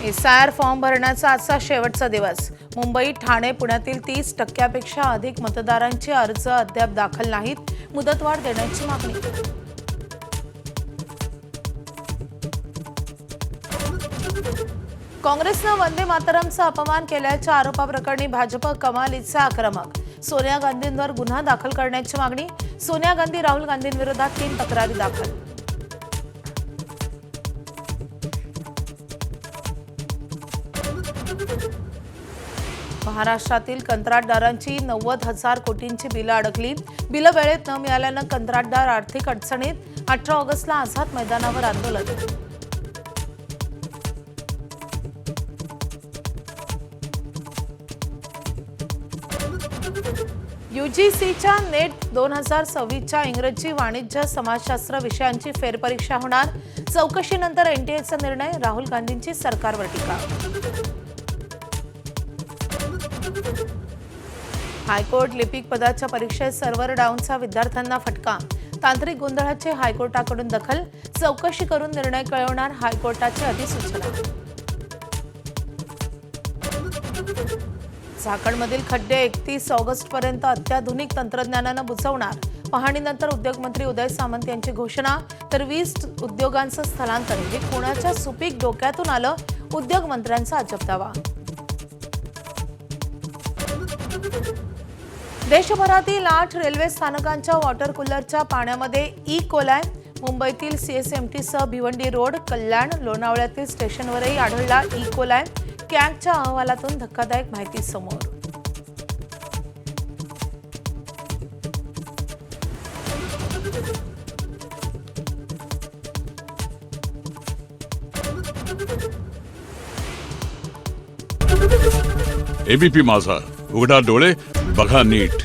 SIR form भरण्याचा आजचा शेवटचा दिवस. मुंबई, ठाणे, पुण्यातील 30% अधिक मतदारांचे अर्ज अद्याप दाखल नाहीत. मुदतवाढ देण्याची मागणी. काँग्रेसनं वंदे मातरमचा अपमान केल्याच्या आरोपाप्रकरणी भाजप कमालीचे आक्रमक. सोनिया गांधींवर गुन्हा दाखल करण्याची मागणी. सोनिया गांधी, राहुल गांधींविरोधात 3 तक्रारी दाखल. महाराष्ट्रातील कंत्राटदारांची 90,000 कोटींची बिलं अडकली. बिलं वेळेत न मिळाल्यानं कंत्राटदार आर्थिक अडचणीत. 18 ऑगस्टला आझाद मैदानावर आंदोलन. यूजीसीच्या नेट 2026च्या इंग्रजी, वाणिज्य, समाजशास्त्र विषयांची फेरपरीक्षा होणार. चौकशीनंतर एनटीएचा निर्णय. राहुल गांधींची सरकारवर टीका. हायकोर्ट लिपिक पदाच्या परीक्षेत सर्व्हर डाऊनचा विद्यार्थ्यांना फटका. तांत्रिक गोंधळाची हायकोर्टाकडून दखल. चौकशी करून निर्णय कळवणार हायकोर्टाची अधिसूचना. झाकणमधील खड्डे 31 ऑगस्टपर्यंत अत्याधुनिक तंत्रज्ञानानं बुजवणार. पाहणीनंतर उद्योगमंत्री उदय सामंत यांची घोषणा. तर 20 उद्योगांचं स्थलांतर हे कोणाच्या सुपीक डोक्यातून आलं. उद्योगमंत्र्यांचा अजब दावा. देशभरातील 8 रेल्वे स्थानकांच्या वॉटर कूलरच्या पाण्यामध्ये ई कोलाय. मुंबईतील सीएसएमटीसह भिवंडी रोड, कल्याण, लोणावळ्यातील स्टेशनवरही आढळला ई कोलाय. कॅगच्या अहवालातून धक्कादायक माहिती समोर. एबीपी माझा, उघडा डोळे बघा नीट.